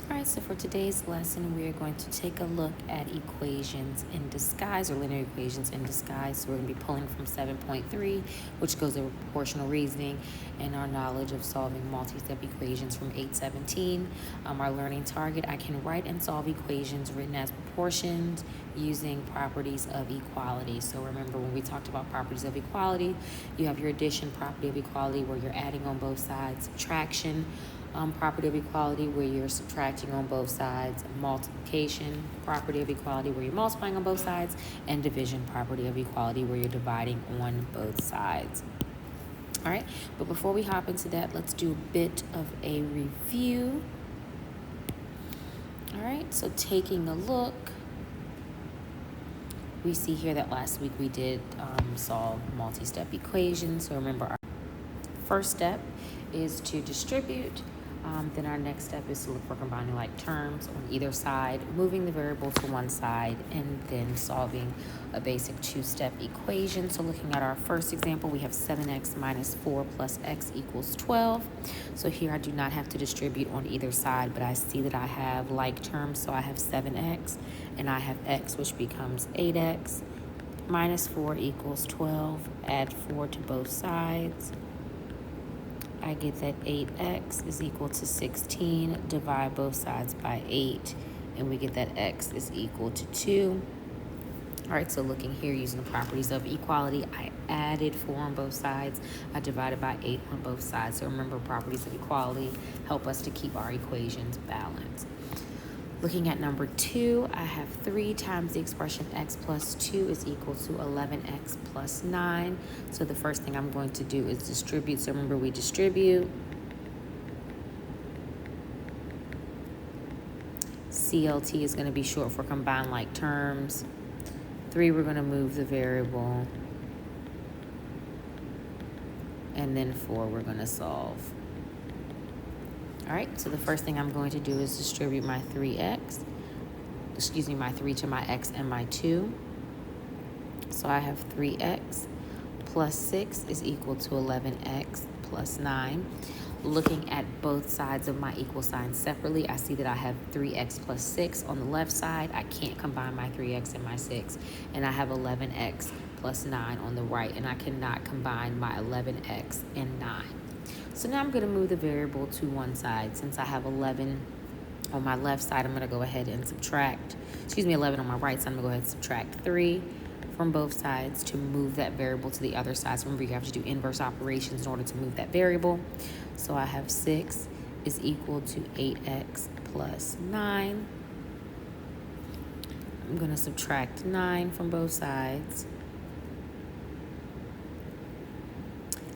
All right, so for today's lesson, we are going to take a look at equations in disguise, or linear equations in disguise. So we're going to be pulling from 7.3, which goes over proportional reasoning, and our knowledge of solving multi-step equations from 817. Our learning target, I can write and solve equations written as proportions using properties of equality. So remember, when we talked about properties of equality, you have your addition property of equality where you're adding on both sides, subtraction property of equality where you're subtracting on both sides, multiplication property of equality where you're multiplying on both sides, and division property of equality where you're dividing on both sides. All right, but before we hop into that, let's do a bit of a review. All right, so taking a look, we see here that last week we did solve multi-step equations. So remember, our first step is to distribute. Then our next step is to look for combining like terms on either side, moving the variable to one side, and then solving a basic two-step equation. So looking at our first example, we have 7x minus 4 plus x equals 12. So here I do not have to distribute on either side, but I see that I have like terms. So I have 7x, and I have x, which becomes 8x. Minus 4 equals 12. Add 4 to both sides. I get that 8x is equal to 16. Divide both sides by 8, and we get that x is equal to 2. All right, so looking here using the properties of equality, I added 4 on both sides. I divided by 8 on both sides. So remember, properties of equality help us to keep our equations balanced. Looking at number 2, I have 3 times the expression x plus 2 is equal to 11x plus 9. So the first thing I'm going to do is distribute. So remember, we distribute. CLT is going to be short for combined like terms. 3, we're going to move the variable. And then 4, we're going to solve. All right, so the first thing I'm going to do is distribute my 3 to my x and my 2. So I have 3x plus 6 is equal to 11x plus 9. Looking at both sides of my equal sign separately, I see that I have 3x plus 6 on the left side. I can't combine my 3x and my 6. And I have 11x plus 9 on the right, and I cannot combine my 11x and 9. So now I'm going to move the variable to one side. Since I have 11 on my left side, I'm going to go ahead and subtract, 11 on my right side, I'm going to go ahead and subtract 3 from both sides to move that variable to the other side. So remember, you have to do inverse operations in order to move that variable. So I have 6 is equal to 8x plus 9. I'm going to subtract 9 from both sides.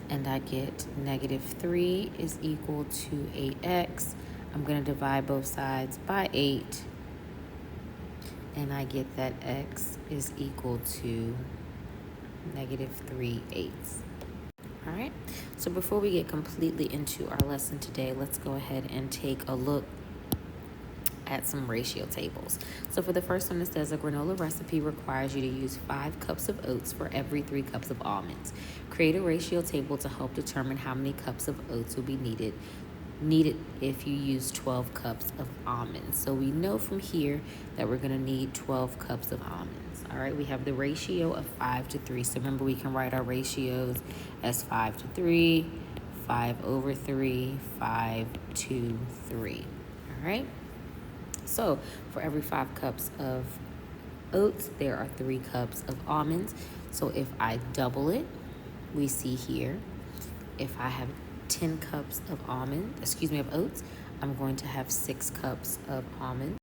And I get negative 3 is equal to 8x. I'm going to divide both sides by 8. And I get that x is equal to negative 3/8. All right, so before we get completely into our lesson today, let's go ahead and take a look at some ratio tables. So for the first one, it says a granola recipe requires you to use 5 cups of oats for every 3 cups of almonds. Create a ratio table to help determine how many cups of oats will be needed if you use 12 cups of almonds. So we know from here that we're going to need 12 cups of almonds. All right, we have the ratio of 5 to 3. So remember, we can write our ratios as 5 to 3, 5 over 3, 5 to 3. All right. So for every 5 cups of oats, there are 3 cups of almonds. So if I double it, we see here, if I have 10 cups of oats, I'm going to have 6 cups of almonds.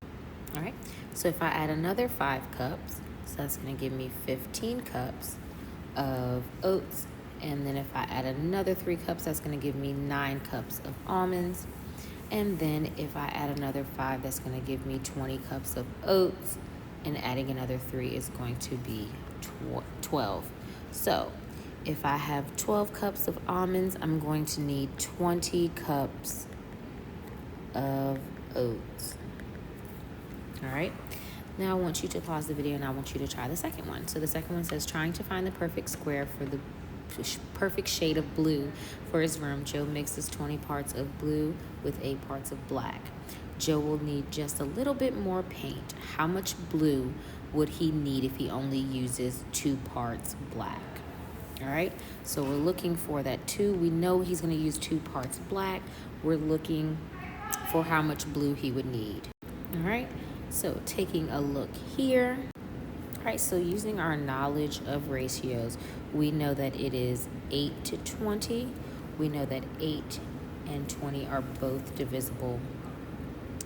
All right. So if I add another 5 cups, so that's going to give me 15 cups of oats. And then if I add another 3 cups, that's going to give me 9 cups of almonds. And then if I add another 5, that's going to give me 20 cups of oats. And adding another 3 is going to be 12. So if I have 12 cups of almonds, I'm going to need 20 cups of oats. All right. Now I want you to pause the video and I want you to try the second one. So the second one says, trying to find the perfect square for the perfect shade of blue for his room. Joe mixes 20 parts of blue with 8 parts of black. Joe will need just a little bit more paint. How much blue would he need if he only uses 2 parts black? All right, so we're looking for that 2. We know he's going to use 2 parts black. We're looking for how much blue he would need. All right, so taking a look here. All right, so using our knowledge of ratios, we know that it is 8 to 20. We know that 8 and 20 are both divisible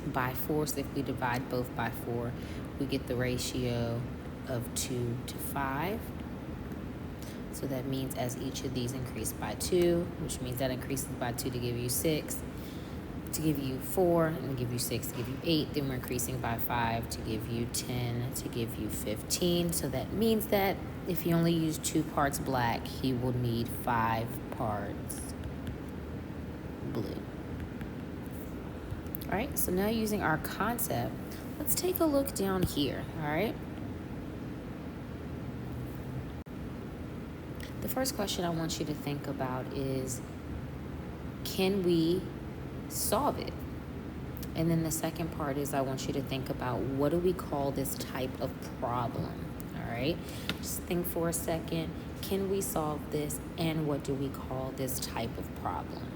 by 4. So if we divide both by 4, we get the ratio of 2 to 5. So that means as each of these increase by 2, which means that increases by 2 to give you 6, to give you 4, and to give you 6, to give you 8. Then we're increasing by 5 to give you 10, to give you 15. So that means that if he only used 2 parts black, he will need 5 parts blue. All right, so now using our concept, let's take a look down here, all right? The first question I want you to think about is, can we solve it? And then the second part is I want you to think about, what do we call this type of problem? All right, just think for a second. Can we solve this, and what do we call this type of problem?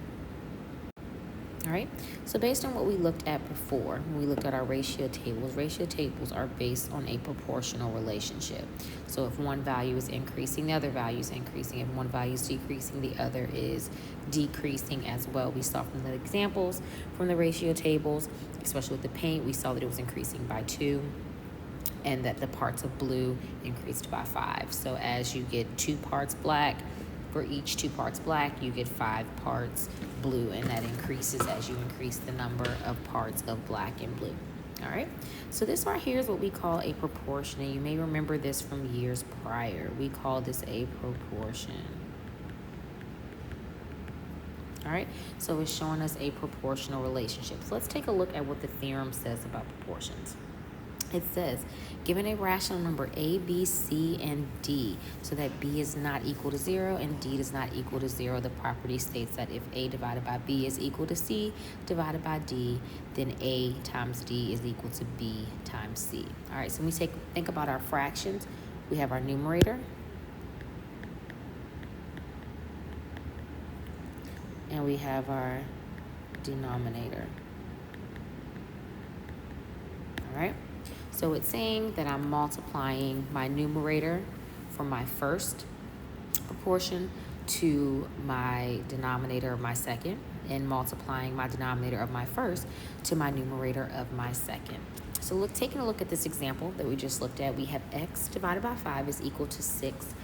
All right, so based on what we looked at before, when we looked at our ratio tables are based on a proportional relationship. So if one value is increasing, the other value is increasing. If one value is decreasing, the other is decreasing as well. We saw from the examples from the ratio tables, especially with the paint, we saw that it was increasing by 2, and that the parts of blue increased by 5. So as you get 2 parts black, for each 2 parts black, you get 5 parts blue, and that increases as you increase the number of parts of black and blue. All right, so this right here is what we call a proportion, and you may remember this from years prior. We call this a proportion. All right, so it's showing us a proportional relationship. So let's take a look at what the theorem says about proportions. It says, given a rational number A, B, C, and D, so that B is not equal to 0 and D is not equal to 0, the property states that if A divided by B is equal to C divided by D, then A times D is equal to B times C. All right, so when we think about our fractions, we have our numerator, and we have our denominator. All right. So it's saying that I'm multiplying my numerator from my first proportion to my denominator of my second, and multiplying my denominator of my first to my numerator of my second. So taking a look at this example that we just looked at, we have x divided by 5 is equal to 6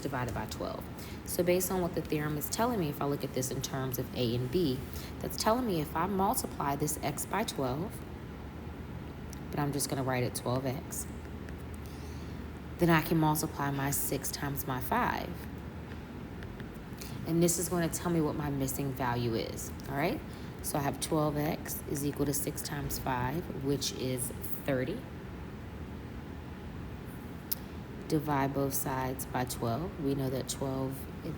divided by 12. So based on what the theorem is telling me, if I look at this in terms of A and B, that's telling me if I multiply this x by 12, but I'm just going to write it 12x, then I can multiply my 6 times my 5. And this is going to tell me what my missing value is, all right? So I have 12x is equal to 6 times 5, which is 30. Divide both sides by 12. We know that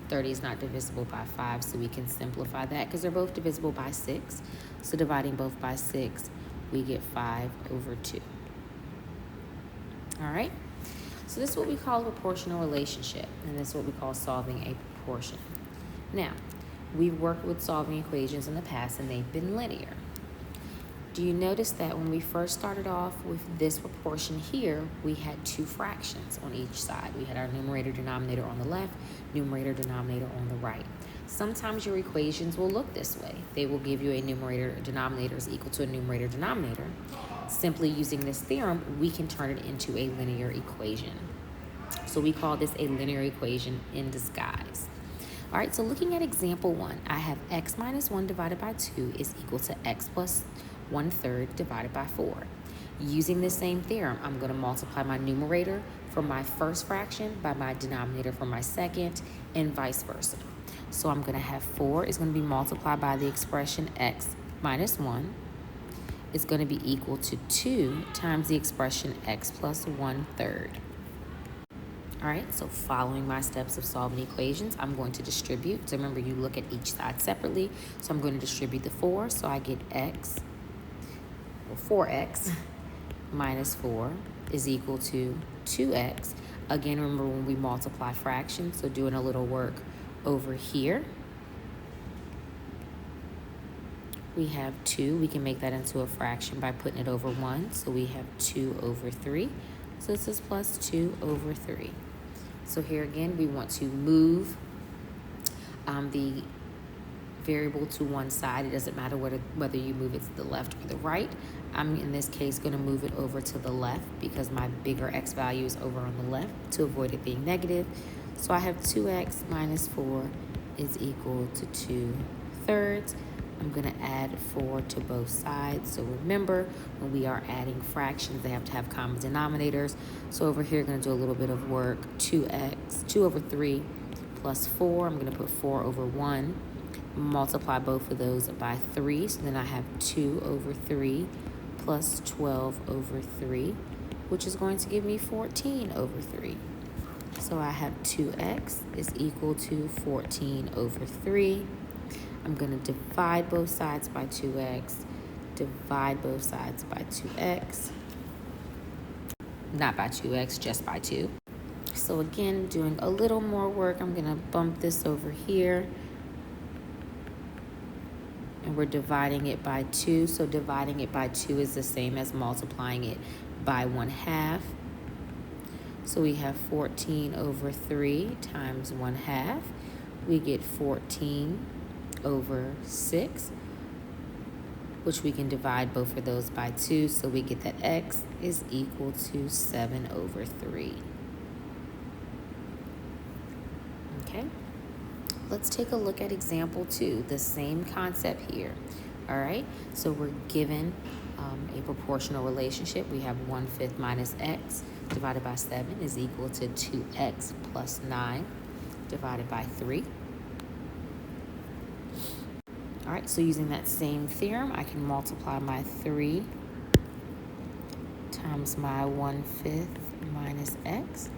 30 is not divisible by 5, so we can simplify that because they're both divisible by 6. So dividing both by 6, we get 5 over 2. All right? So this is what we call a proportional relationship, and this is what we call solving a proportion. Now, we've worked with solving equations in the past, and they've been linear. Do you notice that when we first started off with this proportion here, we had 2 fractions on each side? We had our numerator denominator on the left, numerator denominator on the right. Sometimes your equations will look this way. They will give you a numerator denominator is equal to a numerator denominator. Simply using this theorem, we can turn it into a linear equation. So we call this a linear equation in disguise. All right, so looking at example 1, I have x minus 1 divided by 2 is equal to x plus 1/3 divided by 4. Using the same theorem, I'm going to multiply my numerator from my first fraction by my denominator from my second, and vice versa. So I'm going to have 4 is going to be multiplied by the expression x minus 1. It's going to be equal to 2 times the expression x plus 1/3. All right, so following my steps of solving equations, I'm going to distribute. So remember, you look at each side separately. So I'm going to distribute the 4, so I get x or 4x minus 4 is equal to 2x. Again, remember when we multiply fractions, so doing a little work over here. We have 2. We can make that into a fraction by putting it over 1. So we have 2 over 3. So this is plus 2 over 3. So here again, we want to move the variable to one side. It doesn't matter whether you move it to the left or the right. I'm, in this case, going to move it over to the left because my bigger x value is over on the left to avoid it being negative. So I have 2x minus 4 is equal to 2/3. I'm going to add 4 to both sides. So remember, when we are adding fractions, they have to have common denominators. So over here, I'm going to do a little bit of work. 2 over 3 plus 4. I'm going to put 4 over 1. Multiply both of those by 3. So then I have 2 over 3 plus 12 over 3, which is going to give me 14 over 3. So I have 2x is equal to 14 over 3. I'm going to divide both sides by 2x, divide both sides by 2x, not by 2x, just by 2. So again, doing a little more work, I'm going to bump this over here. And we're dividing it by 2. So dividing it by 2 is the same as multiplying it by 1/2. So we have 14 over 3 times 1/2. We get 14 over 6, which we can divide both of those by 2. So we get that x is equal to 7 over 3. Okay. Let's take a look at example 2, the same concept here. All right, so we're given a proportional relationship. We have 1/5 minus x divided by 7 is equal to 2x plus 9 divided by 3. All right, so using that same theorem, I can multiply my 3 times my 1/5 minus x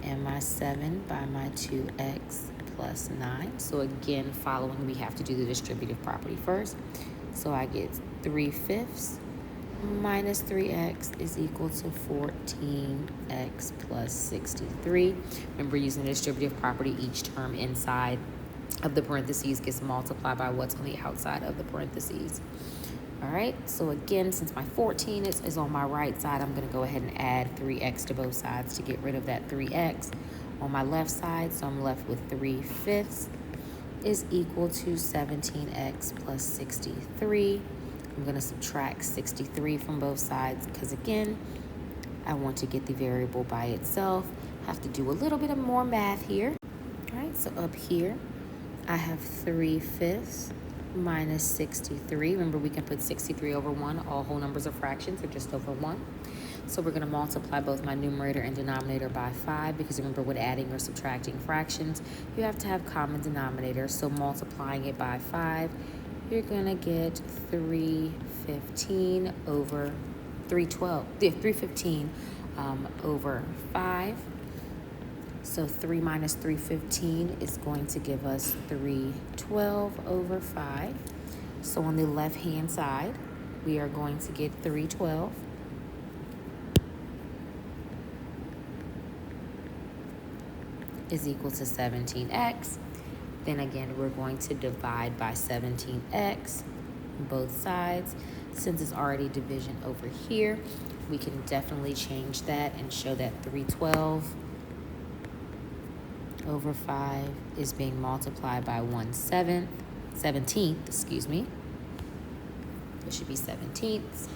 and my 7 by my 2x plus 9. So again, following, we have to do the distributive property first. So I get 3/5 minus 3x is equal to 14x plus 63. Remember, using the distributive property, each term inside of the parentheses gets multiplied by what's on the outside of the parentheses. All right, so again, since my 14 is on my right side, I'm going to go ahead and add 3x to both sides to get rid of that 3x on my left side. So I'm left with 3/5 is equal to 17x plus 63. I'm going to subtract 63 from both sides because, again, I want to get the variable by itself. I have to do a little bit of more math here. All right, so up here, I have 3/5 minus 63. Remember, we can put 63 over 1. All whole numbers are fractions, or just over 1. So we're going to multiply both my numerator and denominator by 5 because remember, with adding or subtracting fractions, you have to have common denominators. So multiplying it by 5, you're going to get 315 over 315 over 5. So 3 minus 315 is going to give us 312 over 5. So on the left-hand side, we are going to get 312 is equal to 17x. Then again, we're going to divide by 17x on both sides. Since it's already division over here, we can definitely change that and show that 312 over 5 is being multiplied by 1/17th, excuse me. It should be 17ths.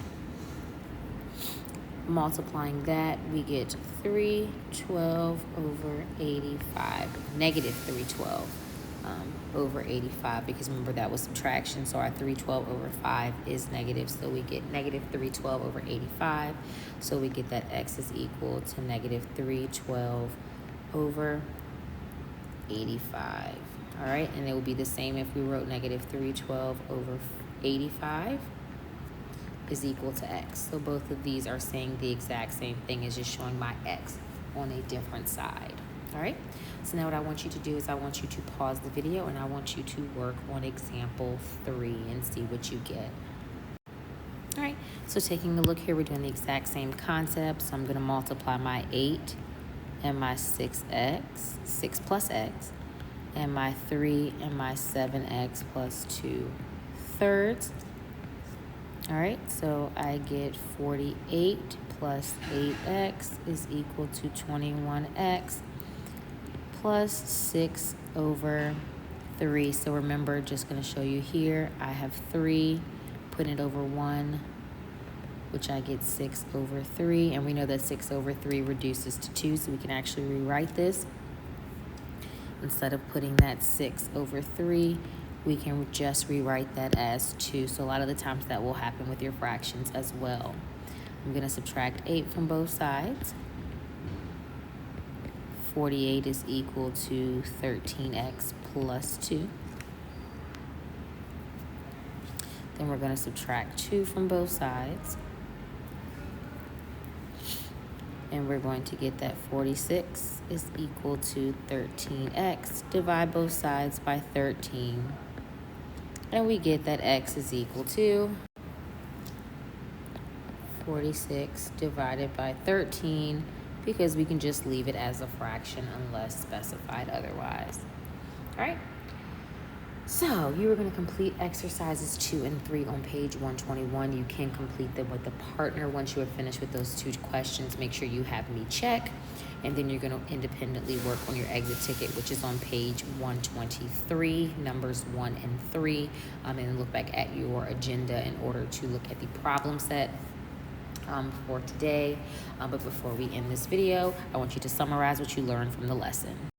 Multiplying that, we get 312 over 85, negative 312 over 85, because remember that was subtraction, so our 312 over 5 is negative, so we get negative 312 over 85, so we get that x is equal to negative 312 over 85. All right, and it would be the same if we wrote negative 312 over 85 is equal to x. So both of these are saying the exact same thing, as just showing my x on a different side. All right, so now what I want you to do is I want you to pause the video and I want you to work on example 3 and see what you get. All right, so taking a look here, we're doing the exact same concept. So I'm going to multiply my 8 and my 6x, 6 plus x, and my 3 and my 7x plus 2/3. All right, so I get 48 plus 8x is equal to 21x plus 6/3. So remember, just going to show you here, I have 3, put it over 1, which I get 6/3. And we know that 6/3 reduces to 2, so we can actually rewrite this. Instead of putting that 6/3, we can just rewrite that as 2. So a lot of the times that will happen with your fractions as well. I'm going to subtract 8 from both sides. 48 is equal to 13x plus 2. Then we're going to subtract 2 from both sides. And we're going to get that 46 is equal to 13x. Divide both sides by 13. And we get that x is equal to 46 divided by 13, because we can just leave it as a fraction unless specified otherwise. All right. So you are going to complete exercises 2 and 3 on page 121. You can complete them with a partner once you are finished with those 2 questions. Make sure you have me check, and then you're going to independently work on your exit ticket, which is on page 123, numbers 1 and 3, and then look back at your agenda in order to look at the problem set for today. But before we end this video, I want you to summarize what you learned from the lesson.